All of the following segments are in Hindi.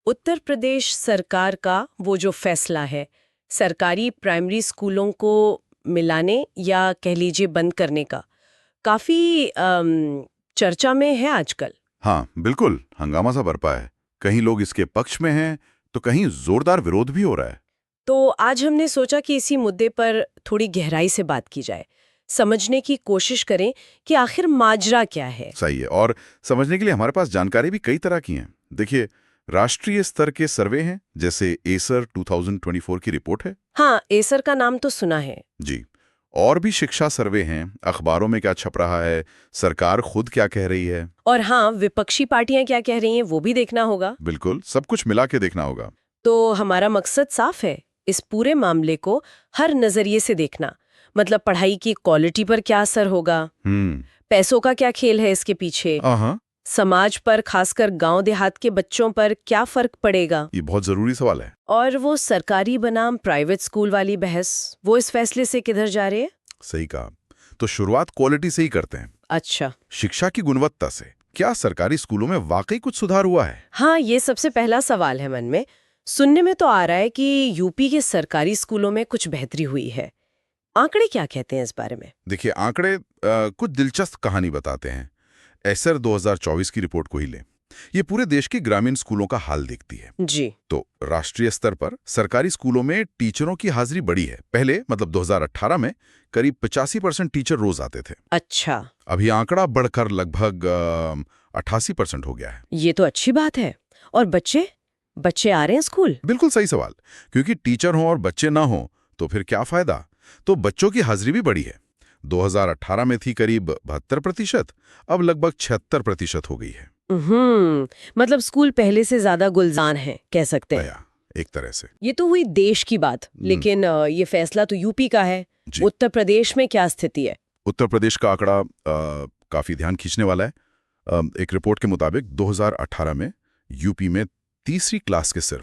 उत्तर प्रदेश सरकार का वो जो फैसला है सरकारी प्राइमरी स्कूलों को मिलाने या कह लीजिए बंद करने का, काफी चर्चा में है आजकल। हाँ बिल्कुल, हंगामा सा बरपा है। कहीं लोग इसके पक्ष में हैं तो कहीं जोरदार विरोध भी हो रहा है। तो आज हमने सोचा कि इसी मुद्दे पर थोड़ी गहराई से बात की जाए, समझने की कोशिश करें कि आखिर माजरा क्या है। सही है। और समझने के लिए हमारे पास जानकारी भी कई तरह की है। देखिए, राष्ट्रीय स्तर के सर्वे हैं, जैसे एसर 2024 की रिपोर्ट है। हाँ, एसर का नाम तो सुना है जी। और भी शिक्षा सर्वे हैं, अखबारों में क्या छप रहा है, सरकार खुद क्या कह रही है। और हाँ, विपक्षी पार्टियां क्या कह रही हैं वो भी देखना होगा। बिल्कुल, सब कुछ मिला के देखना होगा। तो हमारा मकसद साफ है, इस पूरे मामले को हर नजरिए से देखना। मतलब पढ़ाई की क्वालिटी पर क्या असर होगा, पैसों का क्या खेल है इसके पीछे, समाज पर, खासकर गांव देहात के बच्चों पर क्या फर्क पड़ेगा। ये बहुत जरूरी सवाल है। और वो सरकारी बनाम प्राइवेट स्कूल वाली बहस, वो इस फैसले से किधर जा रही है। सही कहा। तो शुरुआत क्वालिटी से ही करते हैं। अच्छा, शिक्षा की गुणवत्ता से। क्या सरकारी स्कूलों में वाकई कुछ सुधार हुआ है? हाँ, ये सबसे पहला सवाल है मन में। सुनने में तो आ रहा है कि यूपी के सरकारी स्कूलों में कुछ बेहतरी हुई है। आंकड़े क्या कहते हैं इस बारे में? देखिए, आंकड़े कुछ दिलचस्प कहानी बताते हैं। एसर 2024 की रिपोर्ट को ही लें। ये पूरे देश के ग्रामीण स्कूलों का हाल देखती है। जी। तो राष्ट्रीय स्तर पर सरकारी स्कूलों में टीचरों की हाजिरी बढ़ी है। पहले मतलब 2018 में करीब 85% टीचर रोज आते थे। अच्छा। अभी आंकड़ा बढ़कर लगभग 88% हो गया है। ये तो अच्छी बात है। और बच्चे बच्चे आ रहे हैं स्कूल? बिल्कुल सही सवाल। क्योंकि टीचर हो और बच्चे ना हो तो फिर क्या फायदा। तो बच्चों की हाजिरी भी बढ़ी है। 2018 में थी करीब 72%, अब लगभग 76% हो गई है। मतलब स्कूल पहले से ज्यादा गुलजार हैं, कह सकते हैं। एक तरह से। ये तो हुई देश की बात, लेकिन ये फैसला तो यूपी का है। उत्तर प्रदेश में क्या स्थिति है? उत्तर प्रदेश का आंकड़ा काफी ध्यान खींचने वाला है। एक रिपोर्ट के मुताबिक 2018 में यूपी में तीसरी क्लास के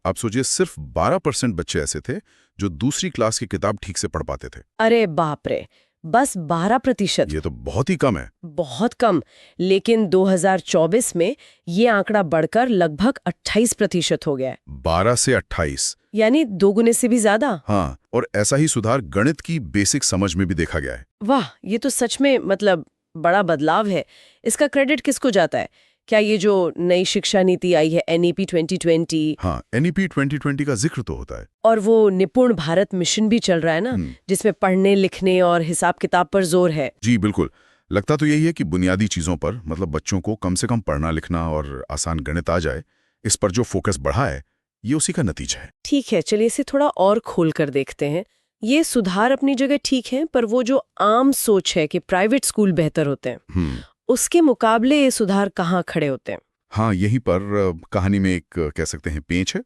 आप सोचिए सिर्फ 12% बच्चे ऐसे थे जो दूसरी क्लास की किताब ठीक से पढ़ पाते थे। अरे बाप रे, बस 12%? ये तो बहुत ही कम है। बहुत कम। लेकिन 2024 में ये आंकड़ा बढ़कर लगभग 28% हो गया है। 12 से 28, यानी दोगुने से भी ज्यादा। हाँ, और ऐसा ही सुधार गणित की बेसिक समझ में भी देखा गया है। वाह, ये तो सच में मतलब बड़ा बदलाव है। इसका क्रेडिट किसको जाता है? क्या ये जो नई शिक्षा नीति आई है एनईपी 2020? हाँ, एनईपी 2020 का जिक्र तो होता है। और वो निपुण भारत मिशन भी चल रहा है ना, जिसमें पढ़ने लिखने और हिसाब किताब पर जोर है। जी बिल्कुल। लगता तो यही है कि बुनियादी चीजों पर, मतलब बच्चों को कम से कम पढ़ना लिखना और आसान गणित आ जाए, इस पर जो फोकस बढ़ा है ये उसी का नतीजा है। ठीक है, चलिए इसे थोड़ा और खोल कर देखते हैं। ये सुधार अपनी जगह ठीक है, पर वो जो आम सोच है कि प्राइवेट स्कूल बेहतर होते हैं, उसके मुकाबले ये सुधार कहाँ खड़े होते हैं? हाँ, यहीं पर कहानी में एक कह सकते हैं पेंच है।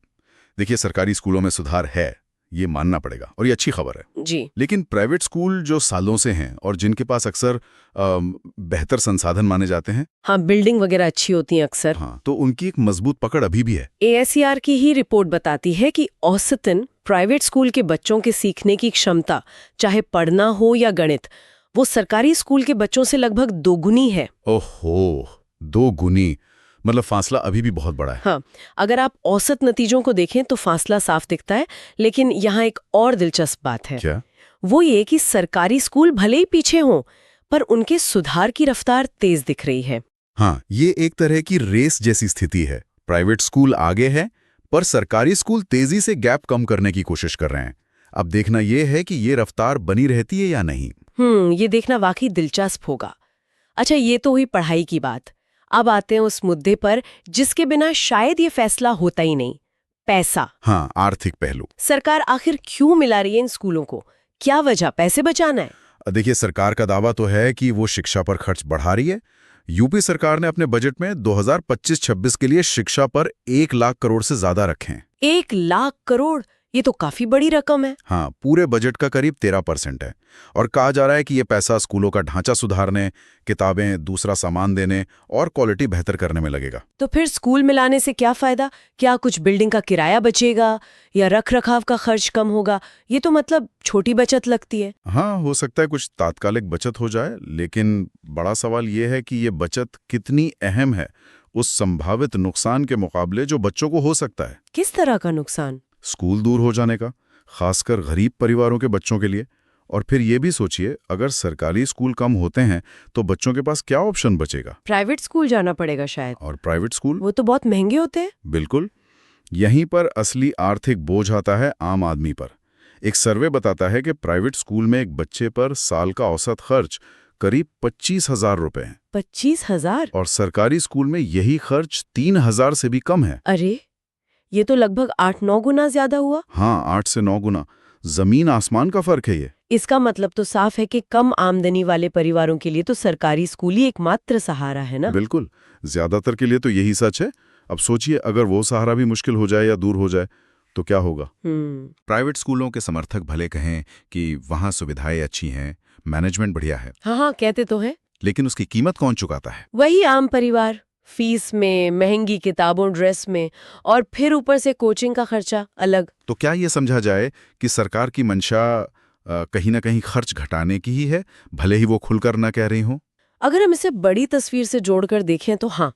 देखिए, सरकारी स्कूलों में सुधार है, ये मानना पड़ेगा, और ये अच्छी खबर है। जी। लेकिन प्राइवेट स्कूल जो सालों से हैं और जिनके पास अक्सर बेहतर संसाधन माने जाते हैं, हाँ, बिल्डिंग वगैरह अच्छी होती हैं अक्सर, हाँ, तो उनकी एक मजबूत पकड़ अभी भी है। एएसईआर की ही रिपोर्ट बताती है कि औसतन प्राइवेट स्कूल के बच्चों के सीखने की क्षमता, चाहे पढ़ना हो या गणित, वो सरकारी स्कूल के बच्चों से लगभग दोगुनी है। ओहो, 2 गुनी, मतलब फासला अभी भी बहुत बड़ा है। हाँ, अगर आप औसत नतीजों को देखें तो फासला साफ दिखता है। लेकिन यहाँ एक और दिलचस्प बात है। क्या? वो ये कि सरकारी स्कूल भले ही पीछे हों, पर उनके सुधार की रफ्तार तेज दिख रही है। हाँ, ये एक तरह की रेस जैसी स्थिति है। प्राइवेट स्कूल आगे है, पर सरकारी स्कूल तेजी से गैप कम करने की कोशिश कर रहे हैं। अब देखना यह है कि ये रफ्तार बनी रहती है या नहीं। ये देखना वाकई दिलचस्प होगा। अच्छा, ये तो हुई पढ़ाई की बात। अब आते हैं उस मुद्दे पर जिसके बिना शायद ये फैसला होता ही नहीं, पैसा। हाँ, आर्थिक पहलू। सरकार आखिर क्यों मिला रही है इन स्कूलों को? क्या वजह? पैसे बचाना है? देखिए, सरकार का दावा तो है कि वो शिक्षा पर खर्च बढ़ा रही है। यूपी सरकार ने अपने बजट में 2025-26 के लिए शिक्षा पर 1 लाख करोड़ से ज्यादा रखे हैं। 1 लाख करोड़? ये तो काफी बड़ी रकम है। हाँ, पूरे बजट का करीब 13% है। और कहा जा रहा है कि ये पैसा स्कूलों का ढांचा सुधारने, किताबें, दूसरा सामान देने और क्वालिटी बेहतर करने में लगेगा। तो फिर स्कूल मिलाने से क्या फायदा? क्या कुछ बिल्डिंग का किराया बचेगा या रख रखाव का खर्च कम होगा? ये तो मतलब छोटी बचत लगती है। हाँ, हो सकता है कुछ तात्कालिक बचत हो जाए, लेकिन बड़ा सवाल ये है कि ये बचत कितनी अहम है उस संभावित नुकसान के मुकाबले जो बच्चों को हो सकता है। किस तरह का नुकसान? स्कूल दूर हो जाने का, खासकर गरीब परिवारों के बच्चों के लिए। और फिर ये भी सोचिए, अगर सरकारी स्कूल कम होते हैं तो बच्चों के पास क्या ऑप्शन बचेगा? प्राइवेट स्कूल जाना पड़ेगा शायद। और प्राइवेट स्कूल? वो तो बहुत महंगे होते हैं। बिल्कुल। यहीं पर असली आर्थिक बोझ आता है आम आदमी पर। एक सर्वे बताता है कि प्राइवेट स्कूल में एक बच्चे पर साल का औसत खर्च करीब 25,000 रुपए है। 25,000? और सरकारी स्कूल में यही खर्च 3,000 से भी कम है। अरे, ये तो लगभग 8-9 गुना ज्यादा हुआ। हाँ, 8 से 9 गुना। जमीन आसमान का फर्क है ये। इसका मतलब तो साफ है कि कम आमदनी वाले परिवारों के लिए तो सरकारी स्कूल ही एकमात्र सहारा है ना? बिल्कुल, ज्यादातर के लिए तो यही सच है। अब सोचिए, अगर वो सहारा भी मुश्किल हो जाए या दूर हो जाए तो क्या होगा? प्राइवेट स्कूलों के समर्थक भले कहें कि वहां सुविधाएं अच्छी हैं, मैनेजमेंट बढ़िया है। हाँ, कहते तो है। लेकिन उसकी कीमत कौन चुकाता है? वही आम परिवार। फीस में, महंगी किताबों, ड्रेस में, और फिर ऊपर से कोचिंग का खर्चा अलग। तो क्या ये समझा जाए कि सरकार की मंशा कहीं ना कहीं खर्च घटाने की ही है, भले ही वो खुलकर ना कह रही हो? अगर हम इसे बड़ी तस्वीर से जोड़कर देखें तो हाँ,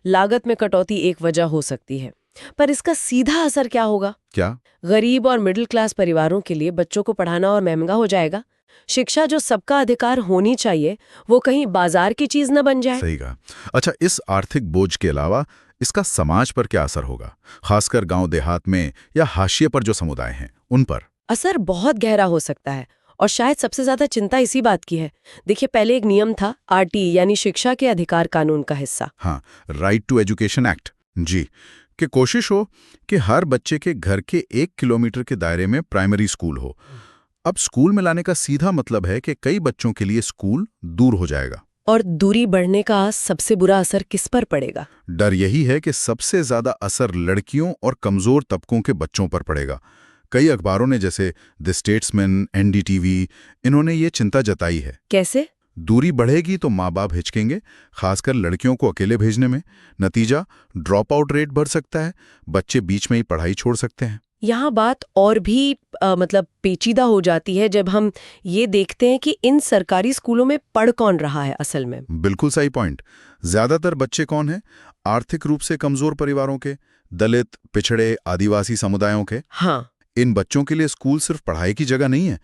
लागत में कटौती एक वजह हो सकती है, पर इसका सीधा असर क्या होगा? क्या? गरीब और मिडिल क्लास परिवारों के लिए बच्चों को पढ़ाना और महंगा हो जाएगा। शिक्षा जो सबका अधिकार होनी चाहिए, वो कहीं बाजार की चीज न बन जाए। सही कहा। अच्छा, इस आर्थिक बोझ के अलावा इसका समाज पर क्या असर होगा, खासकर गांव देहात में या हाशिए पर जो समुदाय हैं उन पर? असर बहुत गहरा हो सकता है, और शायद सबसे ज्यादा चिंता इसी बात की है। देखिए, पहले एक नियम था, आरटी यानी शिक्षा के अधिकार कानून का हिस्सा। हाँ, राइट टू एजुकेशन एक्ट। जी, कि कोशिश हो कि हर बच्चे के घर के 1 किलोमीटर के दायरे में प्राइमरी स्कूल हो। अब स्कूल में लाने का सीधा मतलब है कि कई बच्चों के लिए स्कूल दूर हो जाएगा। और दूरी बढ़ने का सबसे बुरा असर किस पर पड़ेगा? डर यही है कि सबसे ज्यादा असर लड़कियों और कमजोर तबकों के बच्चों पर पड़ेगा। कई अखबारों ने, जैसे द स्टेट्समैन, एनडीटीवी, इन्होंने ये चिंता जताई है। कैसे? दूरी बढ़ेगी तो माँ बाप हिचकेंगे, खासकर लड़कियों को अकेले भेजने में। नतीजा, ड्रॉप आउट रेट बढ़ सकता है, बच्चे बीच में ही पढ़ाई छोड़ सकते हैं। यहाँ बात और भी मतलब पेचीदा हो जाती है जब हम ये देखते हैं कि इन सरकारी स्कूलों में पढ़ कौन रहा है असल में। बिल्कुल सही पॉइंट। ज्यादातर बच्चे कौन हैं? आर्थिक रूप से कमजोर परिवारों के, दलित, पिछड़े, आदिवासी समुदायों के। हाँ, इन बच्चों के लिए स्कूल सिर्फ पढ़ाई की जगह नहीं है।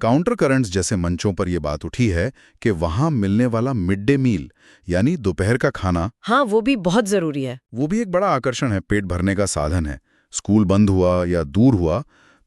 काउंटर करंट्स जैसे मंचों पर यह बात उठी है कि वहां मिलने वाला मिड डे मील यानी दोपहर का खाना, हाँ, वो भी बहुत जरूरी है। वो भी एक बड़ा आकर्षण है, पेट भरने का साधन है। स्कूल बंद हुआ या दूर हुआ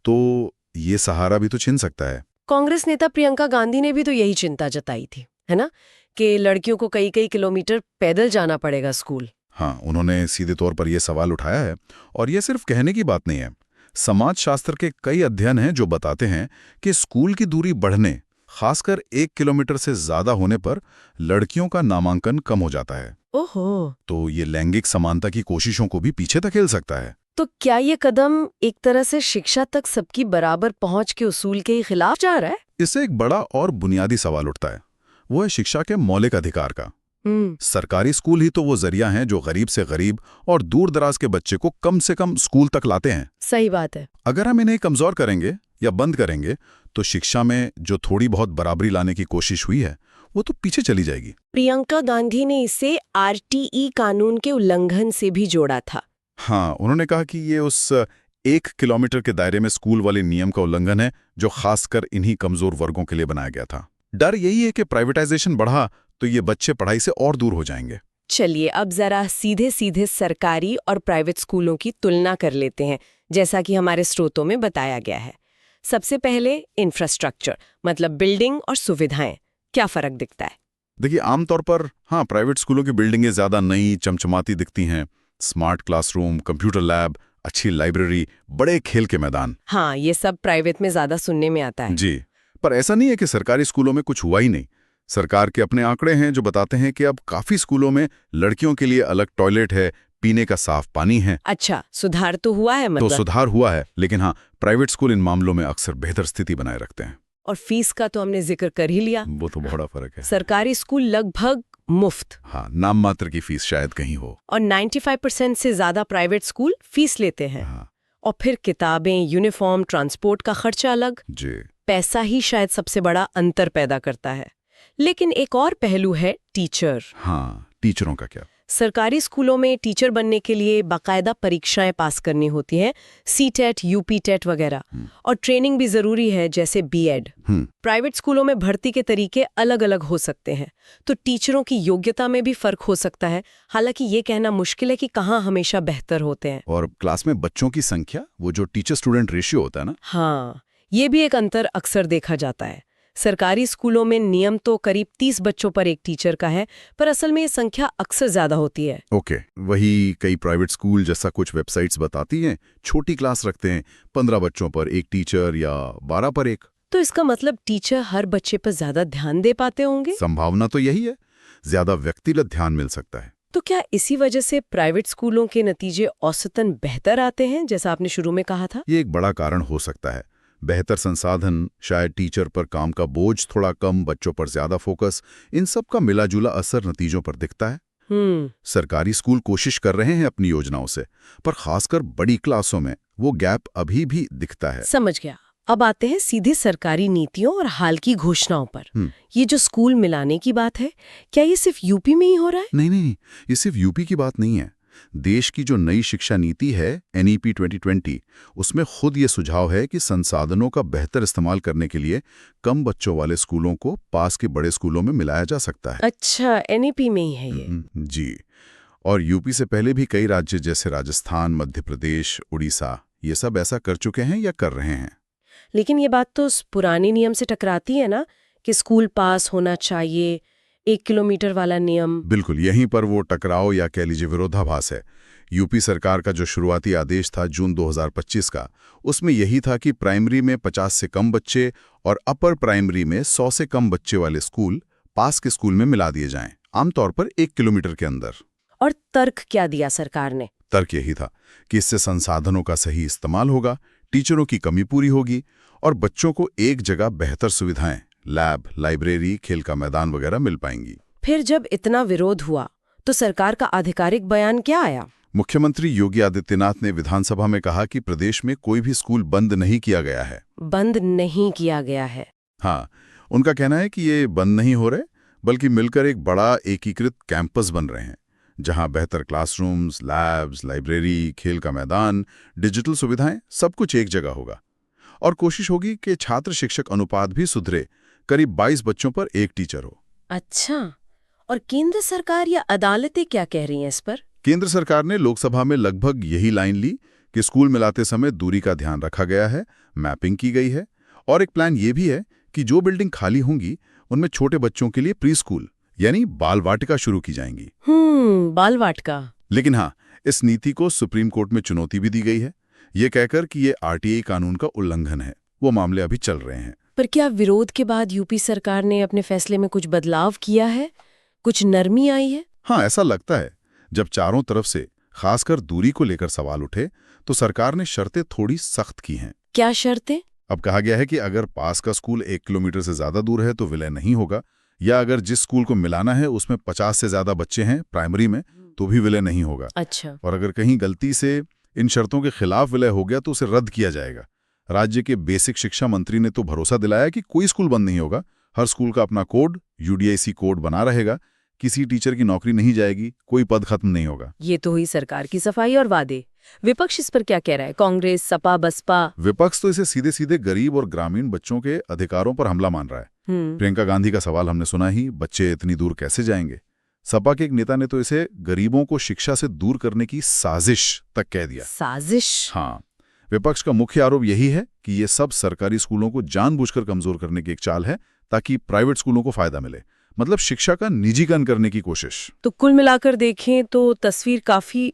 तो ये सहारा भी तो छिन सकता है। कांग्रेस नेता प्रियंका गांधी ने भी तो यही चिंता जताई थी, है ना, कि लड़कियों को कई कई किलोमीटर पैदल जाना पड़ेगा स्कूल। हाँ, उन्होंने सीधे तौर पर यह सवाल उठाया है। और यह सिर्फ कहने की बात नहीं है। समाजशास्त्र के कई अध्ययन हैं जो बताते हैं कि स्कूल की दूरी बढ़ने, खासकर 1 किलोमीटर से ज्यादा होने पर लड़कियों का नामांकन कम हो जाता है। ओहो, तो ये लैंगिक समानता की कोशिशों को भी पीछे धकेल सकता है। तो क्या ये कदम एक तरह से शिक्षा तक सबकी बराबर पहुंच के उसूल के खिलाफ जा रहा है? इससे एक बड़ा और बुनियादी सवाल उठता है, वो है शिक्षा के मौलिक अधिकार का। सरकारी स्कूल ही तो वो जरिया हैं जो गरीब से गरीब और दूर दराज के बच्चे को कम से कम स्कूल तक लाते हैं। सही बात है। अगर हम इन्हें कमजोर करेंगे या बंद करेंगे तो शिक्षा में जो थोड़ी बहुत बराबरी लाने की कोशिश हुई है वो तो पीछे चली जाएगी। प्रियंका गांधी ने इसे आरटीई कानून के उल्लंघन से भी जोड़ा था। हाँ, उन्होंने कहा कि ये उस 1 किलोमीटर के दायरे में स्कूल वाले नियम का उल्लंघन है जो खासकर इन्हीं कमजोर वर्गों के लिए बनाया गया था। डर यही है कि प्राइवेटाइजेशन बढ़ा तो ये बच्चे पढ़ाई से और दूर हो जाएंगे। चलिए अब जरा सीधे सीधे सरकारी और प्राइवेट स्कूलों की तुलना कर लेते हैं, जैसा कि हमारे स्रोतों में बताया गया है। सबसे पहले इंफ्रास्ट्रक्चर, मतलब बिल्डिंग और सुविधाएं, क्या फर्क दिखता है? देखिए, आमतौर पर हाँ, प्राइवेट स्कूलों की बिल्डिंगें ज्यादा नई, चमचमाती दिखती हैं। स्मार्ट क्लासरूम, कंप्यूटर लैब, अच्छी लाइब्रेरी, बड़े खेल के मैदान। हाँ, ये सब प्राइवेट में ज्यादा सुनने में आता है। जी, पर ऐसा नहीं है कि सरकारी स्कूलों में कुछ हुआ ही नहीं। सरकार के अपने आंकड़े हैं जो बताते हैं कि अब काफी स्कूलों में लड़कियों के लिए अलग टॉयलेट है, पीने का साफ पानी है। अच्छा, सुधार तो हुआ है मतलब? तो सुधार हुआ है, लेकिन हाँ, प्राइवेट स्कूल इन मामलों में अक्सर बेहतर स्थिति बनाए रखते हैं। और फीस का तो हमने जिक्र कर ही लिया। वो तो बड़ा फर्क है। सरकारी स्कूल लगभग मुफ्त, हाँ, नाम मात्र की फीस शायद कहीं हो, और 95% से ज्यादा प्राइवेट स्कूल फीस लेते हैं। हाँ। और फिर किताबें, यूनिफॉर्म, ट्रांसपोर्ट का खर्चा अलग। जी, पैसा ही शायद सबसे बड़ा अंतर पैदा करता है। लेकिन एक और पहलू है टीचर। हाँ, टीचरों का क्या? सरकारी स्कूलों में टीचर बनने के लिए बाकायदा परीक्षाएं पास करनी होती हैं, सीटेट, यूपीटेट वगैरह, और ट्रेनिंग भी जरूरी है, जैसे बीएड। प्राइवेट स्कूलों में भर्ती के तरीके अलग-अलग हो सकते हैं, तो टीचरों की योग्यता में भी फर्क हो सकता है। हालांकि ये कहना मुश्किल है कि कहाँ हमेशा बेहतर होते हैं। और क्लास में बच्चों की संख्या, वो जो टीचर स्टूडेंट रेशियो होता है ना, हाँ, ये भी एक अंतर अक्सर देखा जाता है। सरकारी स्कूलों में नियम तो करीब 30 बच्चों पर एक टीचर का है, पर असल में ये संख्या अक्सर ज्यादा होती है। ओके, वही कई प्राइवेट स्कूल, जैसा कुछ वेबसाइट्स बताती हैं, छोटी क्लास रखते हैं, 15 बच्चों पर एक टीचर या 12 पर एक। तो इसका मतलब टीचर हर बच्चे पर ज्यादा ध्यान दे पाते होंगे? संभावना तो यही है, ज्यादा व्यक्तिगत ध्यान मिल सकता है। तो क्या इसी वजह से प्राइवेट स्कूलों के नतीजे औसतन बेहतर आते हैं, जैसा आपने शुरू में कहा था? ये एक बड़ा कारण हो सकता है। बेहतर संसाधन, शायद टीचर पर काम का बोझ थोड़ा कम, बच्चों पर ज्यादा फोकस, इन सब का मिला-जुला असर नतीजों पर दिखता है। सरकारी स्कूल कोशिश कर रहे हैं अपनी योजनाओं से, पर खासकर बड़ी क्लासों में वो गैप अभी भी दिखता है। समझ गया। अब आते हैं सीधे सरकारी नीतियों और हाल की घोषणाओं पर। ये जो स्कूल मिलाने की बात है, क्या ये सिर्फ यूपी में ही हो रहा है? नहीं, ये सिर्फ यूपी की बात नहीं है। देश की जो नई शिक्षा नीति है, NEP 2020, उसमें खुद ये सुझाव है कि संसाधनों का बेहतर इस्तेमाल करने के लिए कम बच्चों वाले स्कूलों को पास के बड़े स्कूलों में मिलाया जा सकता है। अच्छा, NEP में ही है ये? जी। और यूपी से पहले भी कई राज्य जैसे राजस्थान, मध्य प्रदेश, उड़ीसा, ये सब ऐसा कर चुके हैं या कर रहे हैं। लेकिन ये बात तो उस पुराने नियम से टकराती है ना, कि स्कूल पास होना चाहिए, 1 किलोमीटर वाला नियम। बिल्कुल, यहीं पर वो टकराव या कह लीजिए विरोधाभास है। यूपी सरकार का जो शुरुआती आदेश था जून 2025 का, उसमें यही था कि प्राइमरी में 50 से कम बच्चे और अपर प्राइमरी में 100 से कम बच्चे वाले स्कूल पास के स्कूल में मिला दिए जाएं, आमतौर पर 1 किलोमीटर के अंदर। और तर्क क्या दिया सरकार ने? तर्क यही था कि इससे संसाधनों का सही इस्तेमाल होगा, टीचरों की कमी पूरी होगी और बच्चों को एक जगह बेहतर सुविधाएं, लैब, लाइब्रेरी, खेल का मैदान वगैरह मिल पाएंगी। फिर जब इतना विरोध हुआ तो सरकार का आधिकारिक बयान क्या आया? मुख्यमंत्री योगी आदित्यनाथ ने विधानसभा में कहा कि प्रदेश में कोई भी स्कूल बंद नहीं किया गया है। बंद नहीं किया गया है? हाँ, उनका कहना है कि ये बंद नहीं हो रहे, बल्कि मिलकर एक बड़ा एकीकृत कैंपस बन रहे हैं, जहां बेहतर क्लासरूम्स, लैब्स, लाइब्रेरी, खेल का मैदान, डिजिटल सुविधाएं, सब कुछ एक जगह होगा। और कोशिश होगी कि छात्र शिक्षक अनुपात भी सुधरे, करीब 22 बच्चों पर एक टीचर हो। अच्छा, और केंद्र सरकार या अदालतें क्या कह रही हैं इस पर? केंद्र सरकार ने लोकसभा में लगभग यही लाइन ली कि स्कूल मिलाते समय दूरी का ध्यान रखा गया है, मैपिंग की गई है, और एक प्लान ये भी है कि जो बिल्डिंग खाली होंगी उनमें छोटे बच्चों के लिए प्री स्कूल यानी बाल वाटिका शुरू की जाएंगी। बाल वाटिका। लेकिन हाँ, इस नीति को सुप्रीम कोर्ट में चुनौती भी दी गई है, ये कहकर कि ये RTI कानून का उल्लंघन है। वो मामले अभी चल रहे हैं। पर क्या विरोध के बाद यूपी सरकार ने अपने फैसले में कुछ बदलाव किया है? कुछ नरमी आई है? हाँ, ऐसा लगता है। जब चारों तरफ से खासकर दूरी को लेकर सवाल उठे तो सरकार ने शर्तें थोड़ी सख्त की हैं। क्या शर्तें? अब कहा गया है कि अगर पास का स्कूल 1 किलोमीटर से ज्यादा दूर है तो विलय नहीं होगा, या अगर जिस स्कूल को मिलाना है उसमें 50 से ज्यादा बच्चे हैं प्राइमरी में तो भी विलय नहीं होगा। अच्छा। और अगर कहीं गलती से इन शर्तों के खिलाफ विलय हो गया तो उसे रद्द किया जाएगा। राज्य के बेसिक शिक्षा मंत्री ने तो भरोसा दिलाया कि कोई स्कूल बंद नहीं होगा, हर स्कूल का अपना कोड, UDIC कोड बना रहेगा, किसी टीचर की नौकरी नहीं जाएगी, कोई पद खत्म नहीं होगा। ये तो हुई सरकार की सफाई और वादे। विपक्ष इस पर क्या कह रहा है? कांग्रेस, सपा, बसपा? विपक्ष तो इसे सीधे सीधे गरीब और ग्रामीण बच्चों के अधिकारों पर हमला मान रहा है। प्रियंका गांधी का सवाल हमने सुना ही, बच्चे इतनी दूर कैसे जाएंगे। सपा के एक नेता ने तो इसे गरीबों को शिक्षा से दूर करने की साजिश तक कह दिया। साजिश? हाँ, विपक्ष का मुख्य आरोप यही है कि ये सब सरकारी स्कूलों को जानबूझकर कमजोर करने की एक चाल है ताकि प्राइवेट स्कूलों को फायदा मिले, मतलब शिक्षा का निजीकरण करने की कोशिश। तो कुल मिलाकर देखें तो तस्वीर काफी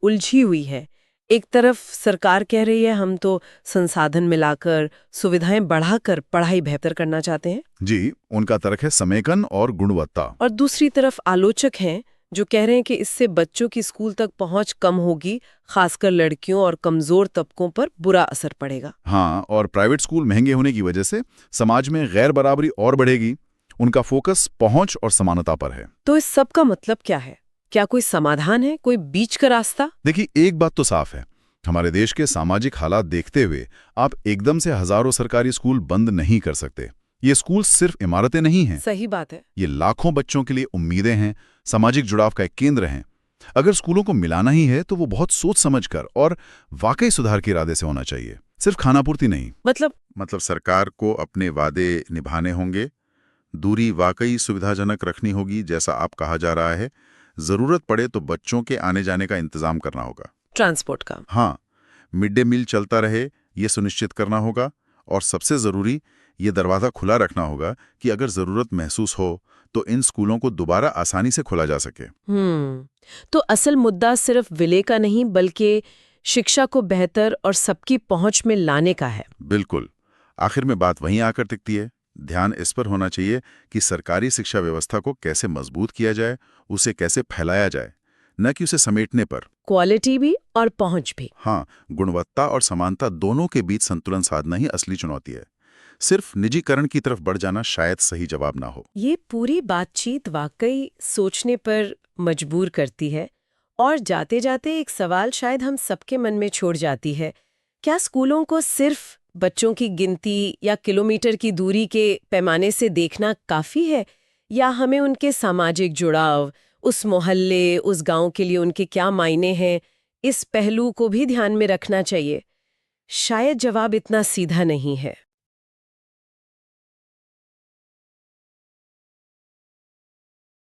उलझी हुई है। एक तरफ सरकार कह रही है हम तो संसाधन मिलाकर, सुविधाएं बढ़ाकर पढ़ाई बेहतर करना चाहते हैं। जी, उनका तर्क है समेकन और गुणवत्ता। और दूसरी तरफ आलोचक हैं जो कह रहे हैं कि इससे बच्चों की स्कूल तक पहुंच कम होगी, खासकर लड़कियों और कमजोर तबकों पर बुरा असर पड़ेगा। हाँ, और प्राइवेट स्कूल महंगे होने की वजह से समाज में गैर बराबरी और बढ़ेगी। उनका फोकस पहुंच और समानता पर है। तो इस सब का मतलब क्या है? क्या कोई समाधान है, कोई बीच का रास्ता? देखिए, एक बात तो साफ है, हमारे देश के सामाजिक हालात देखते हुए आप एकदम से हजारों सरकारी स्कूल बंद नहीं कर सकते। ये स्कूल सिर्फ इमारतें नहीं हैं। सही बात है। ये लाखों बच्चों के लिए उम्मीदें हैं, सामाजिक जुड़ाव का एक केंद्र हैं। अगर स्कूलों को मिलाना ही है तो वो बहुत सोच समझकर और वाकई सुधार के इरादे से होना चाहिए, सिर्फ खानापूर्ति नहीं। मतलब सरकार को अपने वादे निभाने होंगे, दूरी वाकई सुविधाजनक रखनी होगी जैसा आप कहा जा रहा है, जरूरत पड़े तो बच्चों के आने जाने का इंतजाम करना होगा, ट्रांसपोर्ट का। हाँ, मिड डे मील चलता रहे ये सुनिश्चित करना होगा, और सबसे जरूरी ये दरवाजा खुला रखना होगा कि अगर जरूरत महसूस हो तो इन स्कूलों को दोबारा आसानी से खोला जा सके। तो असल मुद्दा सिर्फ विलय का नहीं बल्कि शिक्षा को बेहतर और सबकी पहुंच में लाने का है। बिल्कुल। आखिर में बात वहीं आकर टिकती है। ध्यान इस पर होना चाहिए कि सरकारी शिक्षा व्यवस्था को कैसे मजबूत किया जाए, उसे कैसे फैलाया जाए, न कि उसे समेटने पर। क्वालिटी भी और पहुंच भी। हाँ, गुणवत्ता और समानता दोनों के बीच संतुलन साधना ही असली चुनौती है। सिर्फ निजीकरण की तरफ बढ़ जाना शायद सही जवाब ना हो। ये पूरी बातचीत वाकई सोचने पर मजबूर करती है, और जाते जाते एक सवाल शायद हम सबके मन में छोड़ जाती है। क्या स्कूलों को सिर्फ बच्चों की गिनती या किलोमीटर की दूरी के पैमाने से देखना काफी है, या हमें उनके सामाजिक जुड़ाव, उस मोहल्ले, उस गांव के लिए उनके क्या मायने हैं, इस पहलू को भी ध्यान में रखना चाहिए? शायद जवाब इतना सीधा नहीं है।